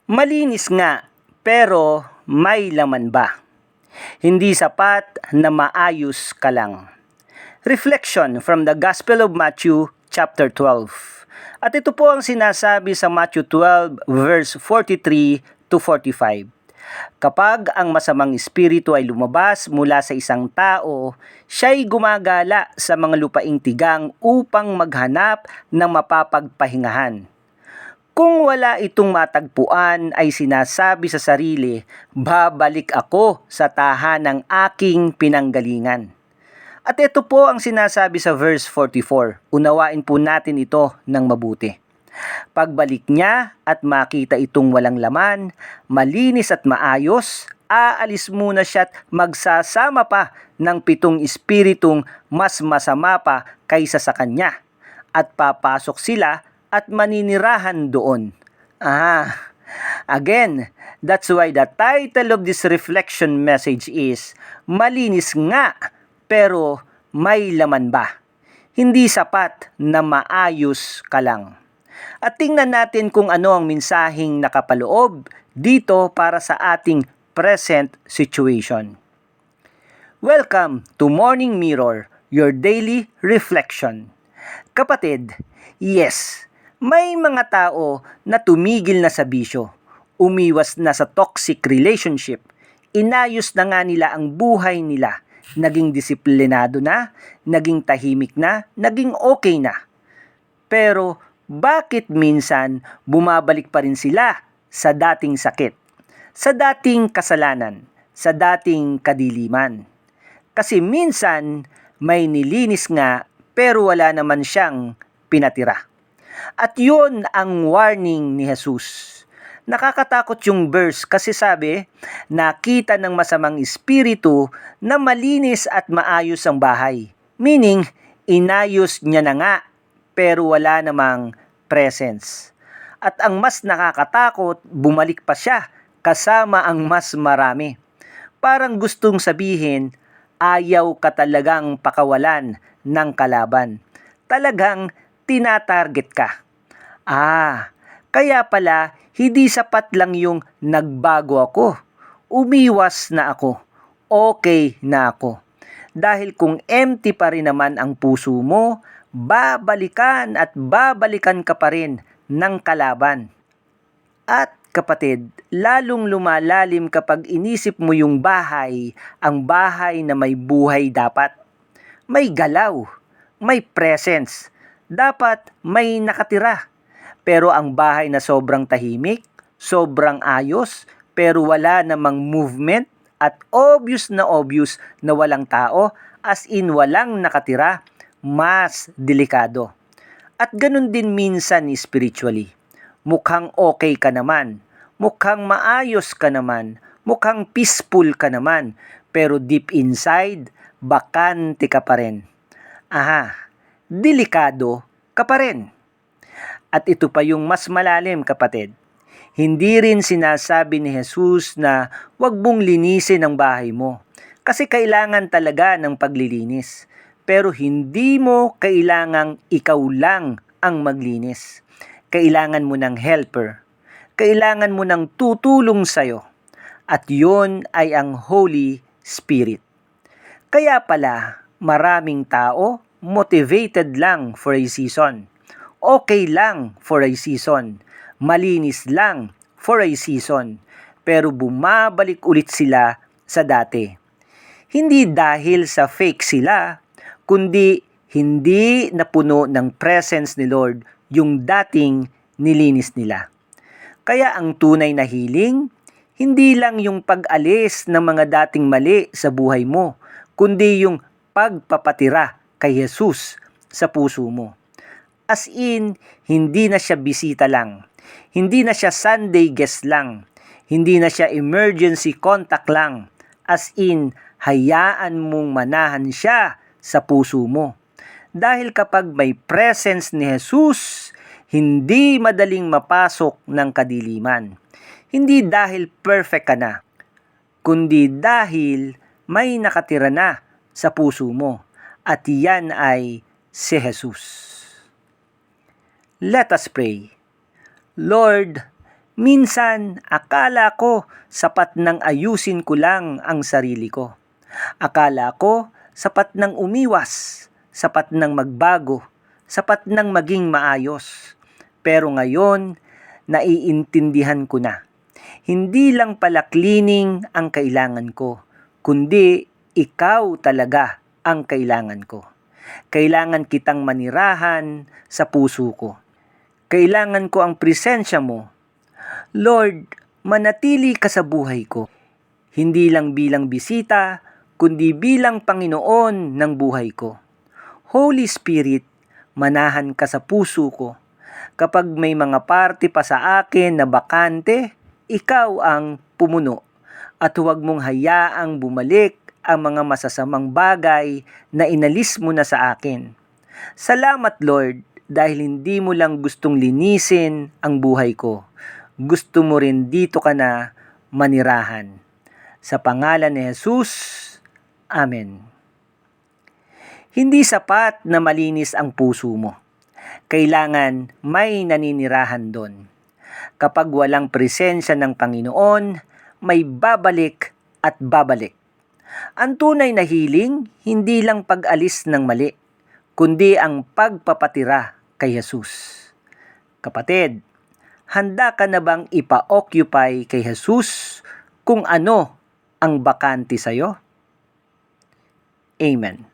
Malinis nga, pero may laman ba? Hindi sapat na maayos ka lang. Reflection from the Gospel of Matthew, chapter 12. At ito po ang sinasabi sa Matthew 12, verse 43 to 45. Kapag ang masamang espiritu ay lumabas mula sa isang tao, siya'y gumagala sa mga lupaing tigang upang maghanap ng mapapagpahingahan. Kung wala itong matagpuan ay sinasabi sa sarili, babalik ako sa tahanang aking pinanggalingan. At ito po ang sinasabi sa verse 44. Unawain po natin ito ng mabuti. Pagbalik niya at makita itong walang laman, malinis at maayos, aalis muna siya at magsasama pa ng 7 espiritong mas masama pa kaysa sa kanya. At papasok sila at maninirahan doon. Again, that's why the title of this reflection message is, Malinis nga, pero may laman ba? Hindi sapat na maayos ka lang. At tingnan natin kung ano ang mensaheng nakapaloob dito para sa ating present situation. Welcome to Morning Mirror, your daily reflection. Kapatid, yes, may mga tao na tumigil na sa bisyo, umiwas na sa toxic relationship, inayos na nga nila ang buhay nila, naging disiplinado na, naging tahimik na, naging okay na. Pero bakit minsan bumabalik pa rin sila sa dating sakit, sa dating kasalanan, sa dating kadiliman? Kasi minsan may nilinis nga pero wala naman siyang pinatira. At yun ang warning ni Jesus. Nakakatakot yung verse kasi sabi, nakita ng masamang espiritu na malinis at maayos ang bahay. Meaning, inayos niya na nga pero wala namang presence. At ang mas nakakatakot, bumalik pa siya kasama ang mas marami. Parang gustong sabihin, ayaw ka talagang pakawalan ng kalaban. Talagang tinatarget ka. Kaya pala hindi sapat lang yung nagbago ako. Umiwas na ako. Okay na ako. Dahil kung empty pa rin naman ang puso mo, babalikan at babalikan ka pa rin ng kalaban. At kapatid, lalong lumalalim kapag inisip mo yung bahay, ang bahay na may buhay dapat. May galaw, may presence, dapat may nakatira. Pero ang bahay na sobrang tahimik, sobrang ayos, pero wala namang movement at obvious na walang tao, as in walang nakatira, mas delikado. At ganun din minsan spiritually. Mukhang okay ka naman, mukhang maayos ka naman, mukhang peaceful ka naman, pero deep inside, bakante ka pa rin. Delikado ka pa rin. At ito pa yung mas malalim, kapatid. Hindi rin sinasabi ni Jesus na wag mong linisin ang bahay mo. Kasi kailangan talaga ng paglilinis. Pero hindi mo kailangang ikaw lang ang maglinis. Kailangan mo ng helper. Kailangan mo ng tutulong sa'yo. At yun ay ang Holy Spirit. Kaya pala, maraming tao motivated lang for a season. Okay lang for a season. Malinis lang for a season. Pero bumabalik ulit sila sa dati. Hindi dahil sa fake sila, kundi hindi napuno ng presence ni Lord yung dating nilinis nila. Kaya ang tunay na healing, hindi lang yung pag-alis ng mga dating mali sa buhay mo, kundi yung pagpapatira kay Jesus sa puso mo. As in, hindi na siya bisita lang. Hindi na siya Sunday guest lang. Hindi na siya emergency contact lang. As in, hayaan mong manahan siya sa puso mo. Dahil kapag may presence ni Jesus, hindi madaling mapasok ng kadiliman. Hindi dahil perfect ka na, kundi dahil may nakatira na sa puso mo. At yan ay si Jesus. Let us pray. Lord, Minsan, akala ko sapat nang ayusin ko lang ang sarili ko. Akala ko sapat nang umiwas, sapat nang magbago, sapat nang maging maayos. Pero ngayon, naiintindihan ko na. Hindi lang pala cleaning ang kailangan ko, kundi ikaw talaga ang kailangan ko. Kailangan kitang manirahan sa puso ko. Kailangan ko ang presensya mo. Lord, manatili ka sa buhay ko. Hindi lang bilang bisita, kundi bilang Panginoon ng buhay ko. Holy Spirit, manahan ka sa puso ko. Kapag may mga parte pa sa akin na bakante, ikaw ang pumuno. At huwag mong hayaang bumalik ang mga masasamang bagay na inalis mo na sa akin. Salamat Lord, dahil hindi mo lang gustong linisin ang buhay ko. Gusto mo rin dito ka na manirahan. Sa pangalan ni Jesus, Amen. Hindi sapat na malinis ang puso mo. Kailangan may naninirahan doon. Kapag walang presensya ng Panginoon, may babalik at babalik. Ang tunay na healing, hindi lang pag-alis ng mali, kundi ang pagpapatira kay Jesus. Kapatid, handa ka na bang ipa-occupy kay Jesus kung ano ang bakante sa'yo? Amen.